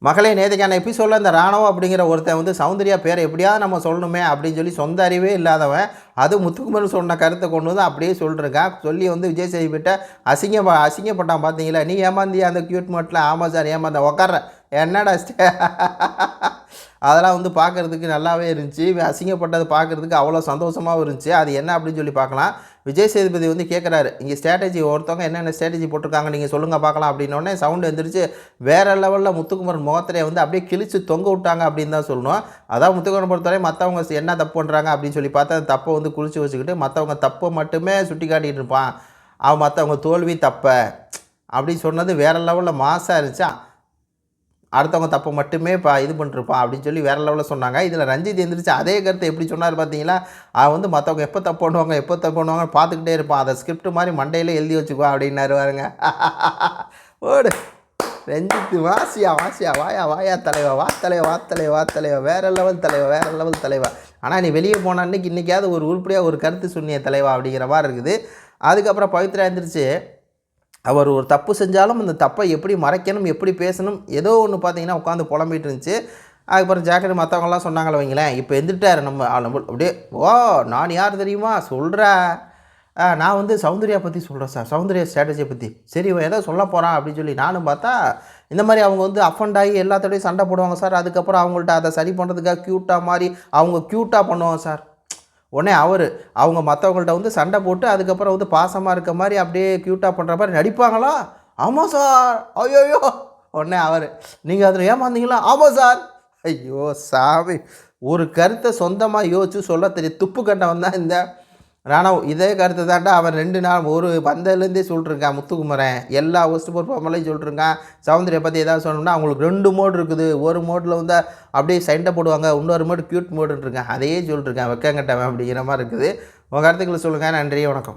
மகளே நேற்றுக்கான எபிசோடில் இந்த ராணுவம் அப்படிங்கிற ஒருத்தன் வந்து சௌந்தர்யா பேரை எப்படியாவது நம்ம சொல்லணுமே அப்படின்னு சொல்லி சொந்த அறிவே இல்லாதவன் அது முத்துக்குமரன் சொன்ன கருத்தை கொண்டு வந்து அப்படியே சொல்லிருக்கான். சொல்லி வந்து விஜய் சேதுபதிட்ட அசிங்கப்பட்டான். பார்த்தீங்களா, நீ ஏமாந்தியா அந்த கியூட் மாட்டில்? ஆமாம் சார் ஏமாந்த உக்கார என்னடா அதெல்லாம் வந்து பார்க்குறதுக்கு நல்லாவே இருந்துச்சு. அசிங்கப்பட்டது பார்க்குறதுக்கு அவ்வளோ சந்தோஷமாகவும் இருந்துச்சு. அது என்ன அப்படின்னு சொல்லி பார்க்கலாம். விஜய் சேதுபதி வந்து கேட்குறாரு, இங்கே ஸ்ட்ராட்டஜி ஒருத்தவங்க என்னென்ன ஸ்ட்ராட்டஜி போட்டிருக்காங்க நீங்கள் சொல்லுங்கள் பார்க்கலாம் அப்படின்னோடனே சவுண்டு எழுந்திரிச்சு வேறு லெவலில் முத்துக்குமரன் முகத்திலே வந்து அப்படியே கிழிச்சு தொங்க விட்டாங்க அப்படின்னு தான் சொல்லணும். அதான் முத்துக்குமரன் பொறுத்தவரை மற்றவங்க என்ன தப்பு பண்ணுறாங்க அப்படின்னு சொல்லி பார்த்தா அந்த தப்பை வந்து குளிச்சு வச்சுக்கிட்டு மற்றவங்க தப்பை மட்டுமே சுட்டி காட்டிகிட்டு இருப்பான். அவன் மற்றவங்க தோல்வி தப்பை அப்படின்னு சொன்னது வேறு லெவலில் மாசாக இருந்துச்சா. அடுத்தவங்க தப்பை மட்டுமே இது பண்ணிருப்பான் அப்படின்னு சொல்லி வேறு லெவலில் சொன்னாங்க. இதில் ரஞ்சித் எந்திரிச்சு அதே கருத்தை எப்படி சொன்னார் பார்த்தீங்களா, அவன் வந்து மற்றவங்க எப்போ தப்பு பண்ணுவாங்க பார்த்துக்கிட்டே இருப்பான். அதை ஸ்கிரிப்ட் மாதிரி மண்டையில் எழுதி வச்சுக்குவான் அப்படின்னாரு பாருங்க. ஓடு ரஞ்சித் வாசியா வாயா தலைவா வா தலைவா வேறு லெவல் தலைவா. ஆனால் நீ வெளியே போன அன்றைக்கி இன்றைக்காவது ஒரு உருப்படியாக ஒரு கருத்து சொன்னிய தலைவா அப்படிங்கிற மாதிரி இருக்குது. அதுக்கப்புறம் பவித்ரா எந்திரிச்சு அவர் ஒரு தப்பு செஞ்சாலும் அந்த தப்பை எப்படி மறைக்கணும், எப்படி பேசணும், ஏதோ ஒன்று பார்த்தீங்கன்னா உட்காந்து புலம்பிகிட்டு இருந்துச்சு. அதுக்கப்புறம் ஜாக்கெட் மற்றவங்களாம் சொன்னாங்களே வைங்களேன், இப்போ எந்திரிட்டார் நம்ம அப்படியே. ஓ நான் யார் தெரியுமா சொல்கிறா, நான் வந்து சௌந்தர்யா பற்றி சொல்கிறேன் சார், சௌந்தர்யா ஸ்ட்ராட்டஜியை பற்றி. சரி இவன் ஏதோ சொல்ல போகிறான் அப்படின்னு சொல்லி நானும் பார்த்தா இந்த மாதிரி அவங்க வந்து அஃபண்ட் ஆகி எல்லாத்தோடையும் சண்டை போடுவாங்க சார். அதுக்கப்புறம் அவங்கள்ட்ட அதை சரி பண்ணுறதுக்காக க்யூட்டாக மாதிரி அவங்க க்யூட்டாக பண்ணுவாங்க சார். உடனே அவங்க மற்றவங்கள்ட்ட வந்து சண்டை போட்டு அதுக்கப்புறம் வந்து பாசமாக இருக்க மாதிரி அப்படியே க்யூட்டாக பண்ணுற மாதிரி நடிப்பாங்களா? ஆமாம் சார். ஐயோயோ. உடனே நீங்கள் அதில் ஏமாந்தீங்களா? ஆமாம் சார். ஐயோ சாமி, ஒரு கருத்தை சொந்தமாக யோசிச்சு சொல்ல தெரியும் துப்பு கண்டவன் தான் இந்த ராணவ். இதே கருத்தை தாண்டா அவன் 2 நாள் ஒரு வந்ததுலேருந்தே சொல்லிட்டுருக்கான் முத்துக்குமரன். எல்லா ஒஸ்ட் பர்ஃபார்மலையும் சொல்லிட்டுருக்கான். சௌந்தர்யா பற்றி எதாவது சொல்லணும்னா அவங்களுக்கு 2 மோடு இருக்குது. ஒரு மோடில் வந்து அப்படியே சண்டை போடுவாங்க, இன்னொரு மோடு க்யூட் மோடுன்னு இருக்கான். அதையே சொல்லிட்டுருக்கான் வெக்கங்கட்டவன் அப்படிங்கிற மாதிரி இருக்குது. உங்கள் கருத்துக்களை சொல்லுங்கள். நன்றி, வணக்கம்.